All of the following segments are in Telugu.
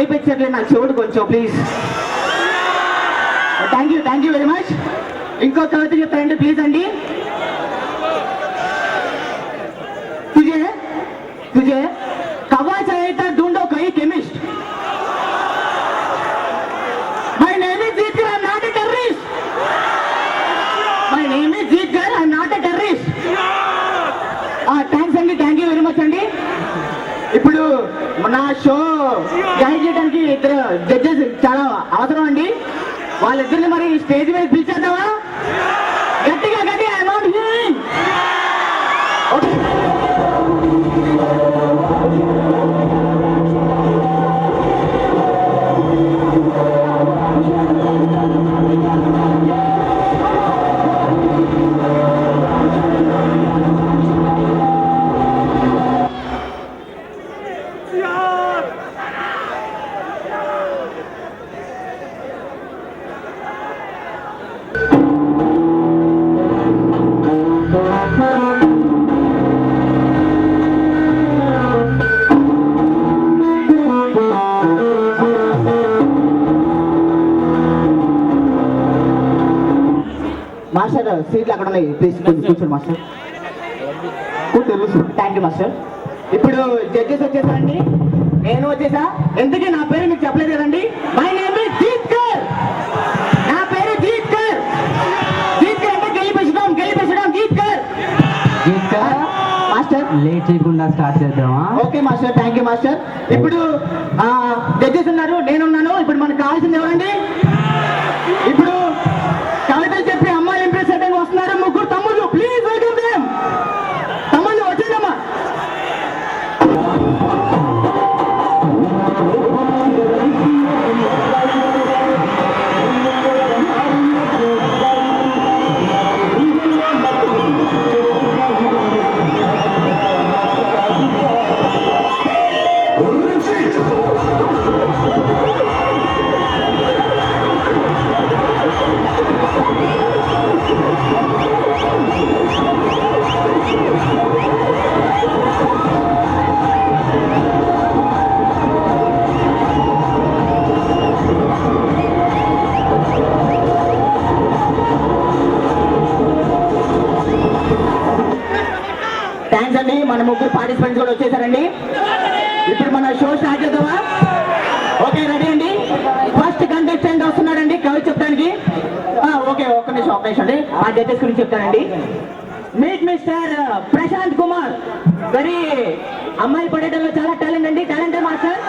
వినిపించట్లేదు నాకు చెవుడు కొంచెం please. Thank you very much. ఇంకో కవిత చెప్తారండి ప్లీజ్ అండి. तुझे कवा चाहे तो ढूंढो कहीं chemist. My name is Jeetgar, I'm not a terrorist. My name is Jeetgar, I'm not a terrorist. Thanks అండి, థ్యాంక్ యూ వెరీ మచ్ అండి. ఇప్పుడు నా షో జాయిన్ చేయడానికి ఇద్దరు జడ్జెస్ చాలా అవసరం అండి. వాళ్ళిద్దరిని మరి స్టేజ్ మీద పిలిచేద్దామా? గట్టిగా అమౌంట్ ఓకే. మాస్టర్ సీట్లు అక్కడ ఉన్నాయి, ప్లీజ్ కూర్చోండి మాస్టర్. తెలుసు, థ్యాంక్ యూ మాస్టర్. ఇప్పుడు జడ్జెస్ వచ్చేసారండి, నేను వచ్చేసా. ఎందుకే నా పేరు మీకు చెప్పలేదు కదండి. My name is Jeetkar. నా పేరు జీత్కర్. జీత్కర్ అంటే గెలిపించడం జీత్కర్. మాస్టర్ లేట్ చేయకుండా స్టార్ట్ చేద్దామా? Okay master, thank you master. ఇప్పుడు జడ్జెస్ ఉన్నారు, నేనున్నాను. ఇప్పుడు మనకు కావాల్సింది ఎవరండి? ఇప్పుడు కవితలు చెప్పి అమ్మాయిలు ఇంప్రెస్ చేయడానికి వస్తున్నారు ముగ్గురు తమ్ముళ్ళు. Please welcome them. తమ్ముళ్ళు వచ్చేదమ్మా. థ్యాంక్స్ అండి. మన ముగ్గురు పార్టిసిపెంట్స్ కూడా వచ్చేసారండి. ఇప్పుడు మన షో స్టార్ట్ చేద్దామా? ఓకే రెడీ అండి. ఫస్ట్ కంటెస్టెంట్ వస్తున్నాడండి కవి చెప్పడానికి. ఓకే ఒక్క నిమిషం అండి, ఆ జడ్జెస్ గురించి చెప్తానండి. Meet mister Prashant Kumar. Very అమ్మాయి పడేటంలో చాలా టాలెంట్ అండి, talented master.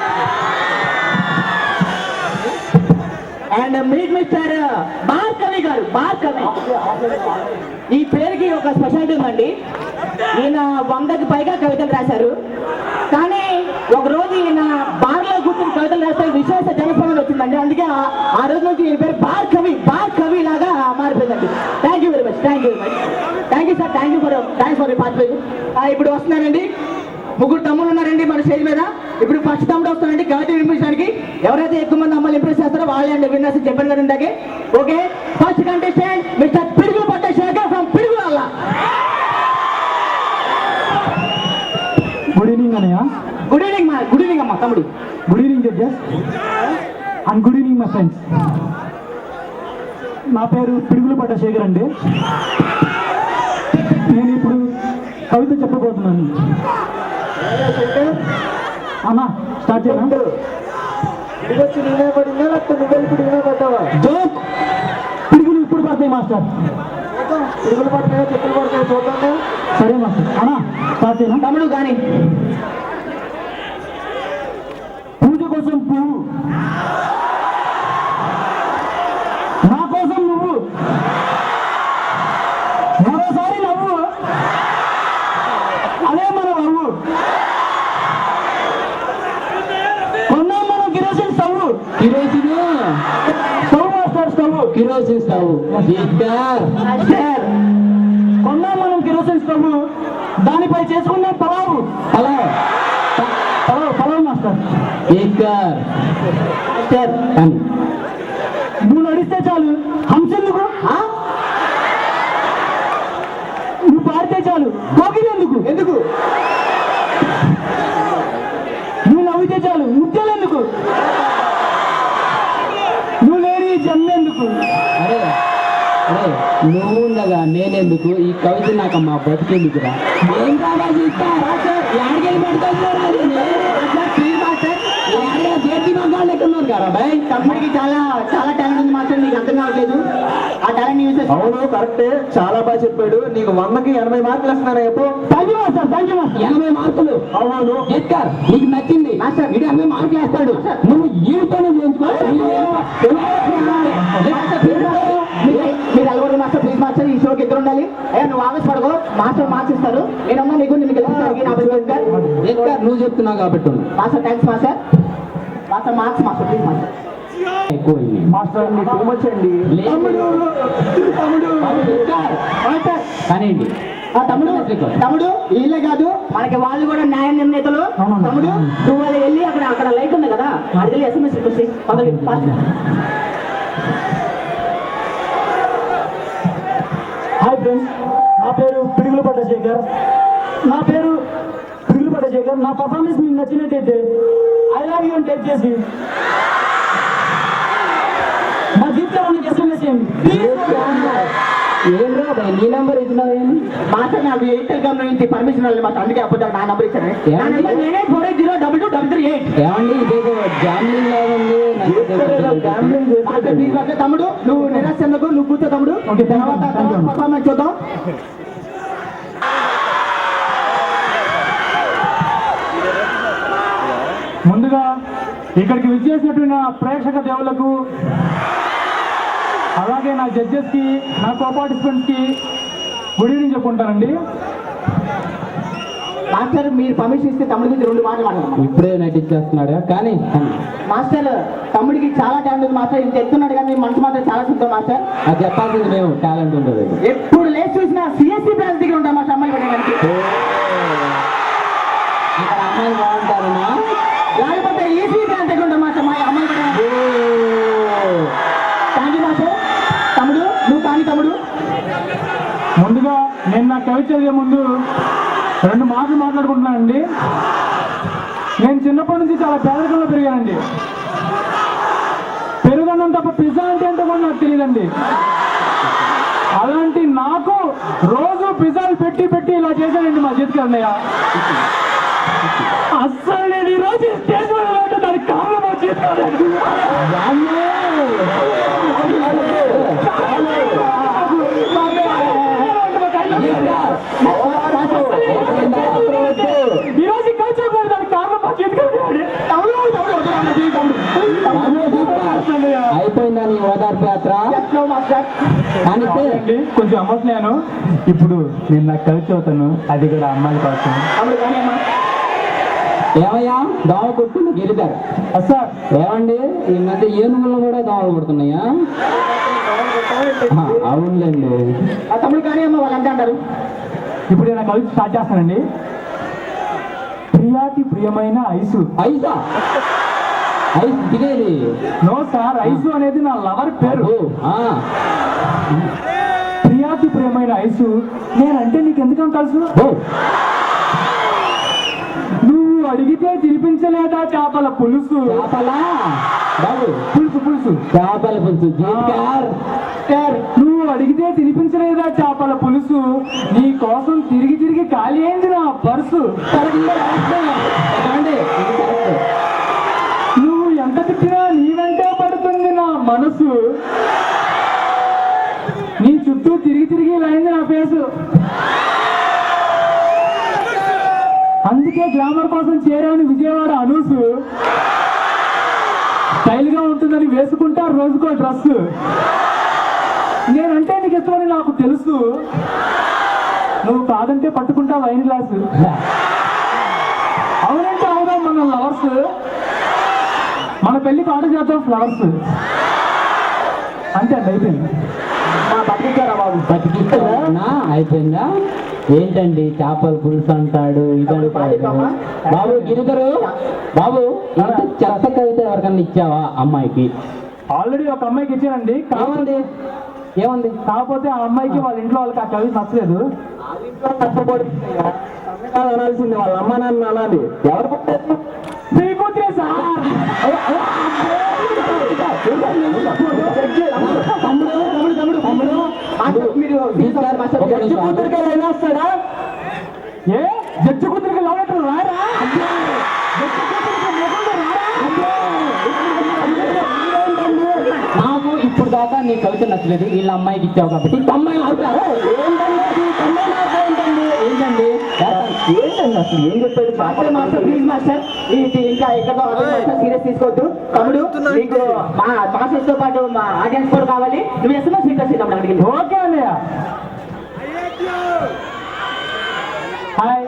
And meet mister Bhargavi గారు. భార్కవి ఈ పేరుకి ఒక స్పెషాలిటీ ఉందండి. ఈయన 100కి పైగా కవితలు రాశారు. కానీ ఒక రోజు ఈయన బార్లో కూర్చొని కవితలు రాస్తే విశేష జనస్పందన వచ్చిందండి. అందుకే ఆ రోజు నుంచి ఈయన పేరు భార్కవి లాగా మారిపోయిందండి. Thank you very much. Thank you sir. Thanks for participation. ఇప్పుడు వస్తున్నారండి ముగ్గురు తమ్ముళ్ళు ఉన్నారండి మన స్టేజ్ మీద. ఇప్పుడు ఫస్ట్ తమ్ముడు వస్తానండి కవిత వినిపించడానికి. ఎవరైతే ఎక్కువ మంది అమ్మాయిలు ఇంప్రెస్ చేస్తారో వాళ్ళే అండి విన్నర్స్ చెప్పాను కదా ఇందాకే. ఓకే ఫస్ట్ కంటెస్టెంట్ మిస్టర్ పిడుగు పట్ట శేఖర్ ఫ్రమ్ పిడుగు వల్ల. గుడ్ ఈవినింగ్ అన్నయ్య. గుడ్ ఈవినింగ్ అమ్మా తమ్ముడు. Good evening judges and good evening my friends. నా పేరు పిడుగులు పట్ట శేఖర్ అండి. నేను ఇప్పుడు కవిత చెప్పబోతున్నాను. అమ్మా స్టార్ట్ చేయనా? పిడుగులు ఇప్పుడు పడతాయి మాస్టర్. పిడుగులు పడతాయో చెప్పులు పడతాయో చూద్దాం. సరే మాస్టర్. అన్నా స్టార్ట్ చేయనా? తమ్ముడు కానీ పూజ కోసం పువ్వు, నా కోసం నువ్వు, మరోసారి నవ్వు, అదే మన నవ్వు. కొన్నాం మనం kerosene stove. Stove master stove. Kerosene stove. కొన్నాం మనం కిరోసిన్ స్టవ్. దానిపై చేసుకున్నాం పలావు మాస్టర్. నువ్వు నడిస్తే చాలు హంసెందుకు, నువ్వు పాడితే చాలు కోకిలు ఎందుకు, నువ్వు నవ్వితే చాలు ముత్యాలు ఎందుకు, నువ్వు ఉండగా నేనెందుకు ఈ కవిత నాకు మా బతికెందుకురా ఏం కావాలి తమ్ముడికి చాలా చాలా టాలెంట్ ఉంది మాస్టర్, నీకు అర్థం కావట్లేదు. ఆ టాలెంట్ యూజ్ చేసి అవును కరెక్టే, చాలా బాగా చెప్పాడు. నీకు 100కి 80 మార్కులు వస్తున్నారా చెప్పు. 80 మార్కులు అవును ఎక్కర్ నీకు నచ్చింది మాస్టర్. ఇది 80 మార్కులు వేస్తాడు నువ్వు ఈతోనే చేయించుకో మీరు అలవాటు మాస్టర్, ప్లీజ్ మాస్టర్, ఈ షోకి ఇద్దరు ఉండాలి. నువ్వు ఆవేశ పడకో, మాస్టర్ మార్క్స్ ఇస్తారు. నేనున్నా నీకు ఎక్కర్ నువ్వు చెప్తున్నావు కాబట్టి master. Thanks master. Master marks master, please master. ఎక్కువైంది మాస్టర్ మీకు టూ మచ్ అండి. మాస్టర్ కానివ్వండి తమ్ముడు తమ్ముడు వీళ్ళే కాదు మనకి వాళ్ళు కూడా న్యాయ నిర్ణేతలు. అవును. తమ్ముడు నువ్వు వాళ్ళు వెళ్ళి అక్కడ లైట్ ఉంది కదా, అది వెళ్ళి SMS రిక్వెస్ట్ చేయి. హాయ్ ఫ్రెండ్స్, నా పేరు పిడుగుల పట్టశేఖర్. నా పర్ఫార్మెన్స్ మీకు నచ్చినట్టయితే ఐ లవ్ యూ అని టైప్ చేసి మా జీవితానికి SMS చేయండి. ఏం రా నీ నెంబర్ ఇచ్చినావు మాస్టర్ నాకు ఎయిర్టెల్ కంపెనీ నుంచి పర్మిషన్ వాళ్ళు మాకు, అందుకే అప్పుడు నా నంబర్ ఇచ్చాను. నా నెంబర్ 9848022238. ఏమండి ఇదేదో జామ్లింగ్ లాగా ఉంది మాస్టర్ ప్లీజ్ మాస్టర్. తమ్ముడు నువ్వు నిరాశ చెందకు, నువ్వు కూర్చో తమ్ముడు. తర్వాత పర్ఫార్మెన్స్ చూద్దాం. ముందుగా ఇక్కడికి విచ్చేసినటువంటి నా ప్రేక్షక దేవులకు, అలాగే నా జడ్జెస్కి, నా కో పార్టిసిపెంట్స్కి గుడ్ ఈవినింగ్ చెప్పుకుంటానండి. మాస్టర్ మీరు పర్మిషన్ ఇస్తే తమ్ముడి గురించి 2 మాటలు మాట్లాడతాం. ఇప్పుడే నటించేస్తున్నాడు కానీ మాస్టర్ తమ్ముడికి చాలా టాలెంట్ ఉంది మాస్టర్, ఇంత ఎత్తున్నాడు కానీ మనసు మాత్రం చాలా శుద్ధం మాస్టర్. అది చెప్పాల్సింది మేము టాలెంట్ ఉండదు. ఎప్పుడు లేచి చూసినా CSC బ్రాంచ్ దగ్గర ఉంటాం మాస్టర్, అమ్మాయి పడేదానికి. ఇక్కడ అమ్మాయిలు బాగుంటారనా లేకపోతే EC బ్రాంచ్ దగ్గర ఉంటాం మాస్టర్, మా అమ్మాయి పడేదానికి. Thank you master. తమ్ముడు నువ్వు కానీ తమ్ముడు. ముందుగా నేను నా కవి చదివే ముందు 2 మాటలు మాట్లాడుకుంటున్నానండి. నేను చిన్నప్పటి నుంచి చాలా పేదరికంలో పెరిగానండి. పెరుగన్నం తప్ప పిజ్జా అంటే ఏంటో కూడా నాకు తెలియదండి. అలాంటి నాకు రోజు పిజ్జాలు పెట్టి ఇలా చేశానండి మా చేతికి అన్నయ్య. అస్సలు నేను ఈరోజు స్టేజ్ మీద దానికి కారణం మా చేతికి ఈరోజు కల్చర్ కూడా దానికి కారణం మా చేతికి అయిపోయిందా నీ ఓదార్పు యాత్ర అండి. కొంచెం అమ్మట్లేను. ఇప్పుడు నేను నాకు కలిసి అవుతాను, అది కూడా అమ్మాయి కోసం. తమ్ముడు కానీ అమ్మా. ఏమయ్యా దోమ కొట్టింది గెలిపారు సార్ ఏమండి ఈ మధ్య ఏనుగులు కూడా దోమలు కొడుతున్నాయా? అవునులేండి. తమ్ముడు కానీ అమ్మ వాళ్ళు అంటే అంటారు. ఇప్పుడు నేను కలిసి స్టార్ట్ చేస్తానండి. ప్రియాతి ప్రియమైన ఐసు. ఐసా ఐస్ తినేది? నో సార్, ఐసు అనేది నా లవర్ పేరు. ప్రియాతి ప్రియమైన ఐసు, నేనంటే నీకు ఎందుకని తెలుసు? నువ్వు అడిగితే తినిపించలేదా చేపల పులుసు? చేపలా బాబు? పులుసు చేపల పులుసు. నువ్వు అడిగితే తినిపించలేదా చేపల పులుసు, నీ కోసం తిరిగి ఖాళీ అయింది నా పర్సు. నువ్వు ఎంత తిట్టినా నీ వెంటే పడుతుంది నా మనసు, నీ చుట్టూ తిరిగి లైంది నా ఫేసు. అందుకే గ్లామర్ కోసం చేరాను విజయవాడ అనూసు. స్టైల్ గా ఉంటుందని వేసుకుంటా రోజుకో డ్రెస్. నేనంటే నీకు ఇష్టమని నాకు తెలుసు, నువ్వు కాదంటే పట్టుకుంటా వైన్ గ్లాసు. అవునంటే అవుదాం మన లవర్స్, మన పెళ్లికి ఆర్డర్ చేద్దాం ఫ్లవర్స్. అంతే అండి, అయిపోయింది. మా బతికిచ్చారా బాబు? బతికిస్తానా? అయిపోయిందా? ఏంటండి చేపల పులుసు అంటాడు ఇదంటాడు. బాబు గిరిధరు బాబు, ఇంత చెత్త కవిత ఎవరికన్నా ఇచ్చావా అమ్మాయికి? ఆల్రెడీ ఒక అమ్మాయికి ఇచ్చానండి. ఏమంది? కాకపోతే ఆ అమ్మాయికి వాళ్ళ ఇంట్లో వాళ్ళకి ఆ కవిత నచ్చలేదు. అనాల్సింది వాళ్ళ అమ్మ నాన్న అనాలి. ఎవరు మీ కూతురే సార్. మీరు జడ్జి కూతురికి ఎలా వస్తాడా? ఏ జడ్జి కూతురికి లవ్ లెటర్ రారా? జడ్జి కూతురికి మొగుడు రారా? నాకు ఇప్పుడు దాకా నీ కవిత నచ్చలేదు, వీళ్ళ అమ్మాయికి ఇచ్చావు కాబట్టి అమ్మాయి అవుతారు. ఏంటండి ఏంటండి అసలు ఏం చెప్పాడు? మాస్టర్ ప్లీజ్ మాస్టర్, ఇది ఇంకా ఎక్కడ సీరియస్ తీసుకోవద్దు. తమ్ముడు నీకు మా మాస్టర్స్ తో పాటు మా ఆడియన్స్ కూడా కావాలి. నువ్వు ఎస్ఎంఎస్ రిక్వెస్ట్ చేద్దాం అడిగింది. ఓకే అన్నయ్య. హాయ్,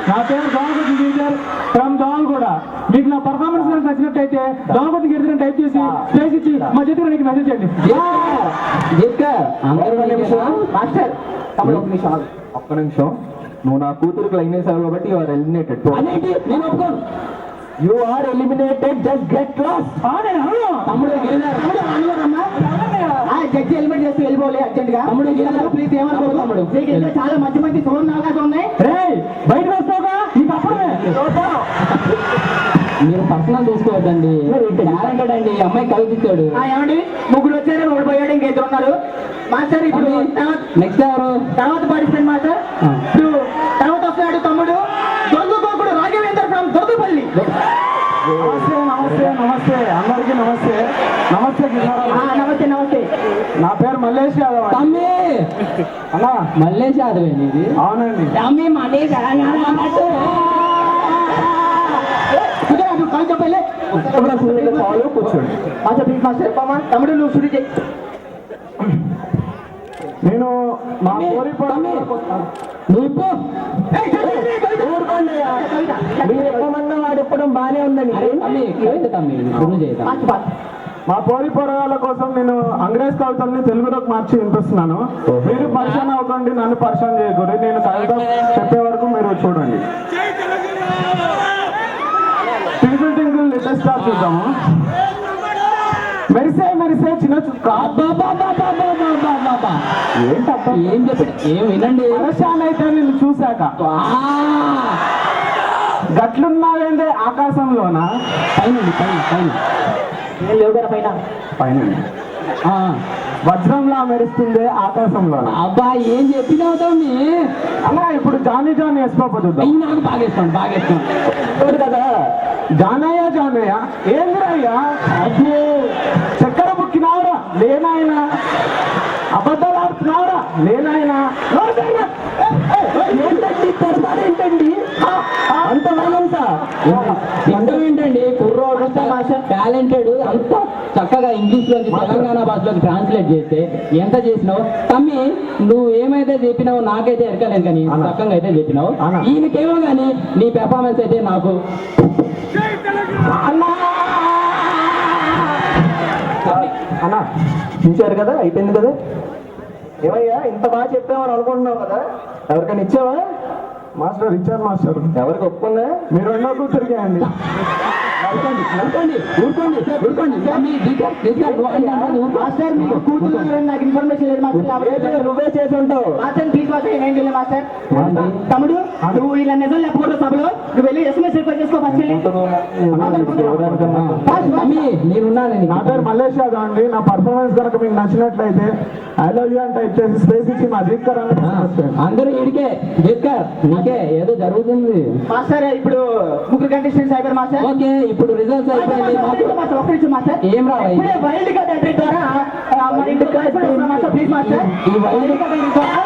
నా పేరు దోమకొద్ది టీచర్ ఫ్రమ్ దోమగూడ. మీకు నా పర్ఫార్మెన్స్ నచ్చినట్టయితే దోమకొద్ది గిరిజన టైప్ చేసి స్పేస్ ఇచ్చి మా చేతిలో నీకు మెసేజ్ చేయండి. మాస్టర్ తమ్ముడు ఒక నిమిషం ఆగు. ఒక్క నిమిషం, నువ్వు నా కూతురికి లైన్ వేసావు కాబట్టి యు ఆర్ ఎలిమినేటెడ్. అదేంటి నేను ఒప్పుకోను. You are eliminated, just get lost. తమ్ముడు జడ్జి ఎలిమినేట్ చేసి వెళ్ళిపోలే అర్జెంట్ గా. తమ్ముడు ప్లీజ్ ఏమనుకో తమ్ముడు, నీకు ఇంకా చాలా మంచి మంచి సువర్ణ అవకాశం ఉన్నాయి. రే బయటకు వస్తావుగా, నీకు అప్పుడే మీరు పర్సనల్ తీసుకోవద్దండి, టాలెంటెడ్ అండి. ఈ అమ్మాయి కవిపించాడు. ఏమండి ముగ్గురు వచ్చారు, ఓడిపోయాడు, ఇంకెద్దరు ఉన్నారు. మాస్టర్ ఇప్పుడు నెక్స్ట్ ఎవరు? తర్వాత పాటిస్తాను మాస్టర్. ఇప్పుడు తర్వాత వస్తున్నాడు తమ్ముడు దొంగకోకుడు రాఘవేంద్ర ఫ్రమ్ దొంగపల్లి. నమస్తే నమస్తే నమస్తే అందరికీ నమస్తే. నమస్తే నమస్తే నమస్తే. నా పేరు మల్లేష్ యాదవ్. తమ్మి అన్నా మల్లేష్ యాదవ్ ఇది. అవునండి. తమ్మి మల్లేష్ కూర్చోండి. మాస్టర్ ప్లీజ్ మాస్టర్ చెప్పమ్మా. తమ్ముడు నువ్వు శుద్ధి చేయి. నేను మా కోరి మీరు ఎప్పమన్నా వాడు ఎప్పడం బాగానే ఉందండి. మా పోరి పొరగాళ్ళ కోసం నేను అంగ్రేజ్ కవితల్ని తెలుగులోకి మార్చి వినిపిస్తున్నాను. మీరు పరిచయం అవ్వకండి, నన్ను పరిచయం చేయకూడదు. నేను కవిత చెప్పే వరకు మీరు చూడండి. టింకిల్ టింకిల్ లిటిల్ స్టార్ చూద్దాము. మెరిసే మెరిసే చిన్న చుక్క. ఏంటబ్బా ఏం చెప్పాడు? ఏం వినండి. పరశాన్ అయితే నిన్ను చూశాక గట్లున్నావేందే ఆకాశంలోనా? పైనండి పైన పైన లేవు కదా పైన. పైన వజ్రంలా మెరుస్తుంది ఆకాశంలోనా? అబ్బా ఏం చెప్పినావు తమ్మి? అలా ఇప్పుడు జానీ జానీ ఎస్పాప చూద్దాం. అయ్యి నాకు బాగేస్తాను బాగేస్తాను కదా. జానయ్య జానయ్య ఏందిరయ్యా? చక్కెర బుక్కినావురా లేనాయనా? అబద్ధాలు ఆడుతున్నావురా లేనాయనా? ఏంటండి పెడతారేంటండి అంత మనంతా? ఏంటండి కుర్రోడు టాలెంటెడ్ అంత చక్కగా ఇంగ్లీష్ లోకి తెలంగాణ భాషలోకి ట్రాన్స్లేట్ చేస్తే ఎంత చేసినావు తమ్మి? నువ్వు ఏమైతే చెప్పినావు నాకైతే ఎరకలేదు, కానీ చక్కగా అయితే చెప్పినావు. ఈయనకేమో కానీ నీ పెర్ఫార్మెన్స్ అయితే నాకు అన్నా చూశారు కదా, అయిపోయింది కదా. ఏమయ్యా ఇంత బాగా చెప్పామని అనుకుంటున్నావు కదా, ఎవరికైనా ఇచ్చావా? మాస్టర్ ఇచ్చారు మాస్టర్. ఎవరికి ఒప్పుకుందా? మీరు రెండో కూతురికే అండి. మాస్టర్ మీకు కూతురు నాకు ఇన్ఫర్మేషన్ లేదు మాస్టర్. నువ్వే చేసి ఉంటావు. మాస్టర్ ప్లీజ్ మాస్టర్ ఏం చేయలేదు మాస్టర్. తమ్ముడు నువ్వు ఇలా నిజం లేకపోతే సభలో నువ్వు వెళ్ళి ఎస్ఎంఎస్ రిక్వెస్ట్ చేసుకో ఫస్ట్ వెళ్ళి. నా పేరు మల్లేష్ యాదవ్ అండి. నా పర్ఫార్మెన్స్ కనుక మీకు నచ్చినట్లయితే ఐ లవ్ యూ అని టైప్ చేసి స్పేస్ ఇచ్చి మా దిక్కర్ అందరూ ఇడికే దిక్కర్ నీకే ఏదో జరుగుతుంది. మాస్టర్ ఇప్పుడు ముగ్గురు కంటెస్టెంట్స్ అయిపోయారు మాస్టర్. ఓకే ఇప్పుడు రిజల్ట్స్ అయిపోయింది. ఏం రావాలి వైల్డ్ కార్డ్ ఎంట్రీ ద్వారా మాస్టర్ ప్లీజ్ మాస్టర్ ఈ వైల్డ్ కార్డ్ ఎంట్రీ ద్వారా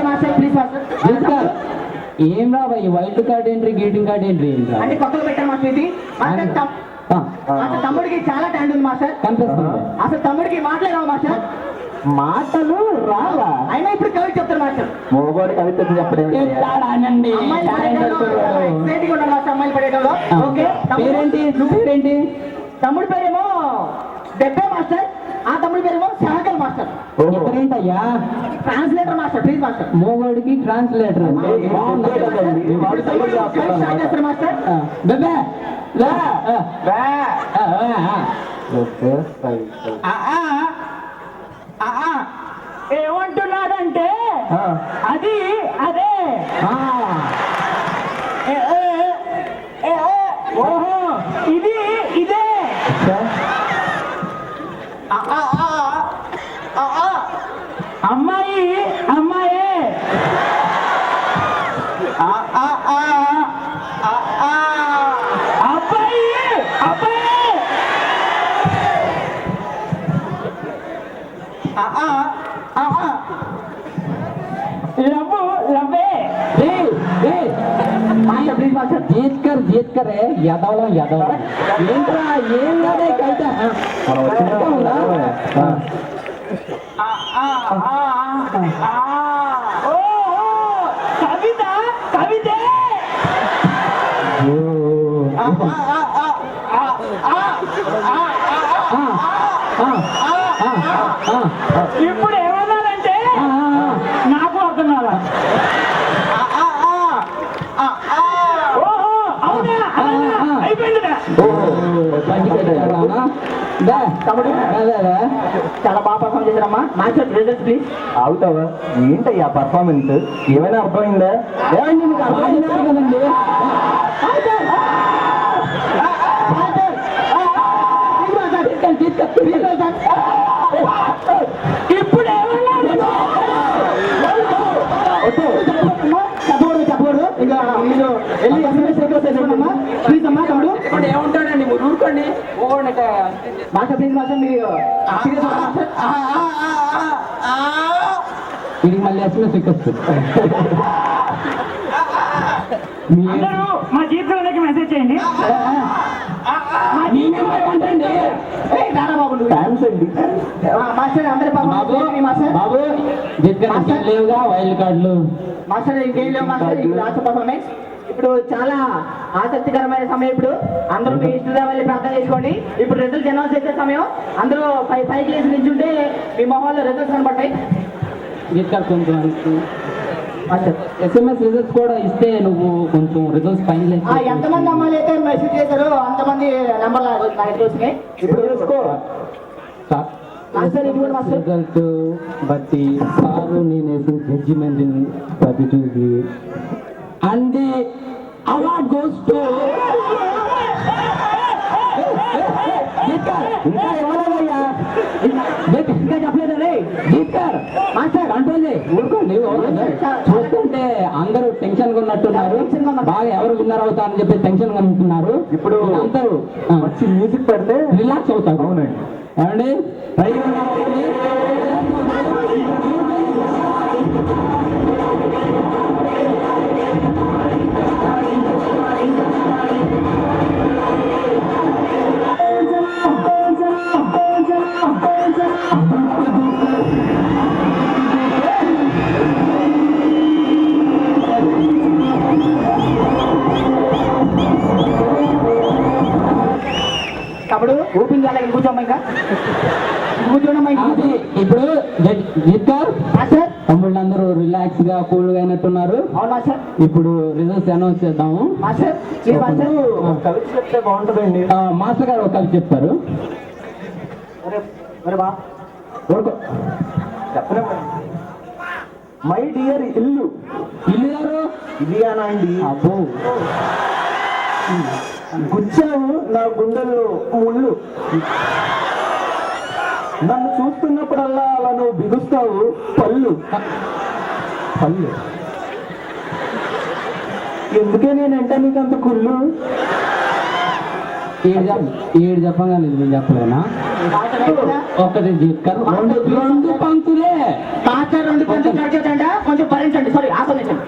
మాస్టర్ ప్లీజ్ మాస్టర్ ఏం రా ఈ wild card entry greeting card entry అంటే కొత్తగా పెట్టాను మాస్టర్. ఇది మాస్టర్ తమ్ముడికి చాలా టాలెంట్ ఉంది మాస్టర్. కనిపిస్తుంది. అసలు తమ్ముడికి మాటలే రావు మాస్టర్. మాటలు రావా? అయినా ఇప్పుడు కవిత చెప్తారు మాస్టర్. మోగోడి కవిత చెప్పడం చెప్తాడానండి. అమ్మాయిలు పడేటంలో మాస్టర్, అమ్మాయిలు పడేటంలో. ఓకే పేరేంటి? పేరేంటి? తమ్ముడి పేరేమో దెబ్బే మాస్టర్, ఆ తమ్ముడి పేరేమో సహకల్ మాస్టర్. ఎవరేంటయ్యా? Translator master please master. మోగోడికి ట్రాన్స్లేటర్ మాస్టర్ బెబ్బే లా. వా. ఆ, ఆ, ఆ. ఏమంటున్నాడంటే అది అదే. ఓహో ఇది ఇదే. అమ్మాయి అమ్మాయే. అబ్బాయి అబ్బాయే. లవ్వు లవ్వే. జీత్ కర్ యదవలం ఏంట్రా ఏం కాదే కవిత ఉందా? కవిత కవితే. ఇప్పుడు ఏమన్నారంటే నాకు అర్థం కాదా. ఓహో అవునా అయిపోయిందిగా. చాలా బాగా పర్ఫామ్ చేశారమ్మా. Master results please. అవుతావా ఏంటయ్యా పర్ఫార్మెన్స్ ఏమైనా అర్థమైందా? ఏమండి మీకు అర్థమైంది కదండి? ఇప్పుడు ఏమన్నారు? చెప్పకూడదు ఇంకా మీరు వెళ్ళి SMS ప్లీజ్ అమ్మా తమ్ముడు. ఇప్పుడు ఏముంటాడండి మీరు ఊరుకోండి. మాస్టర్ ప్లీజ్ మాస్టర్ మీరు ఇది మళ్ళీ SMS ఎక్కొస్తుంది. అందరూ మా జీవితంలోకి మెసేజ్ చేయండి. థ్యాంక్స్ అండి మాస్టర్. అందరి బాబు జిత్ లేవుగా వైల్డ్ కార్డులు. మాస్టర్ ఇంకేం లేవు మాస్టర్. ఇప్పుడు లాస్ట్ పర్ఫార్మెన్స్. ఇప్పుడు చాలా ఆసక్తికరమైన సమయం. ఇప్పుడు అందరూ మీ ఇష్టదేవాన్ని ప్రార్థన చేసుకోండి. ఇప్పుడు రిజల్ట్స్ అనౌన్స్ చేసే సమయం. అందరూ పైకి లేచి నిల్చుంటే మీ మొహాల్లో రిజల్ట్స్ కనబడతాయి. జిత్ కార్డు కొంచెం SMS రిజల్ట్స్ కూడా ఇస్తే నువ్వు కొంచెం రిజల్ట్స్ ఫైనల్ ఎంతమంది అమ్మాయిలు అయితే మెసేజ్ చేశారో అంతమంది నెంబర్ నాకు వచ్చినాయి. ఇప్పుడు చూసుకో మాస్టర్. ఇది కూడా మాస్టర్ రిజల్ట్ బట్టి సారు నేను వేసిన జడ్జిమెంట్ బట్టి చూసి and the award goes to ఇంకా ఎవరయ్యా ఇంకా చెప్పలేదండి. జీత్కర్ మాస్టర్ కంట్రోల్ చేయి. ఊరుకోండి. చూస్తుంటే అందరూ టెన్షన్ గా ఉన్నట్టున్నారు. బాగా ఎవరు విన్నర్ అవుతారని చెప్పి టెన్షన్ గా ఉంటున్నారు. ఇప్పుడు అందరూ మంచి మ్యూజిక్ పెడితే రిలాక్స్ అవుతారు. అవునండి. ఏమండి అప్పుడు ఓపెన్ చేయాలి. కూర్చోమ్మా ఇంకా కూర్చోండి. ఇప్పుడు జీత్కర్ మాస్టర్ తమ్ముళ్ళందరూ రిలాక్స్ గా కూల్ గా అయినట్టున్నారు. అవును మాస్టర్. ఇప్పుడు రిజల్ట్స్ అనౌన్స్ చేద్దాము. మాస్టర్ మాస్టర్ కవిత చెప్తే బాగుంటుందండి. మాస్టర్ గారు ఒక కవి చెప్తారు. మరి బా చెప్పనా మై డియర్ ఇల్లు ఇల్లు గారు ఇలియానా అండి. అబ్బో గుచ్చావు నా గుండెల్లో ముళ్ళు. నన్ను చూస్తున్నప్పుడల్లా అలా నువ్వు బిగుస్తావు పళ్ళు. ఎందుకే నేనంటే నీకు అంత కుళ్ళు. ఏడు చెప్పగలేదు నేను చెప్పలేనా? ఒకటి జీత్కర్ రెండు పంక్తులే. మాస్టర్ రెండు కొంచెం కడిచేదంట. కొంచెం భరించండి. సారీ ఆస్వాదించండి.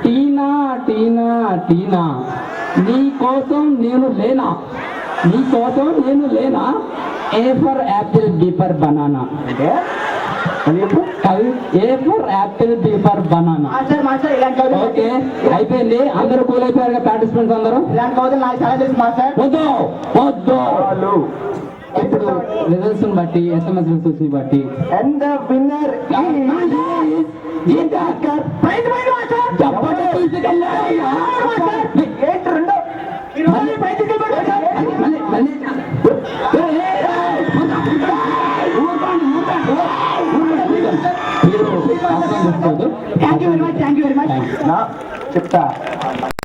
టీనా టీనా టీనా నీ కోసం నేను లేనా, నీ కోసం నేను లేనా. A for apple B for banana. అంటే అని చెప్పు. A for apple B for banana. Master master ఇలాంటి ఓకే అయిపోయింది. అందరూ కూల్ అయిపోయారు పార్టిసిపెంట్స్ అందరూ. ఇలాంటి కవితలు నాకు చాలా తెలుసు మాస్టర్. వద్దు వద్దు. వాళ్ళు ఇప్పుడు రిజల్ట్స్ బట్టి SMS రిజల్ట్స్ బట్టి అండ్ ద విన్నర్ చెప్పండి. ఏంటి రెండో బయటికి మర్చిపోద్దు. Thank you very much. నా చెప్తా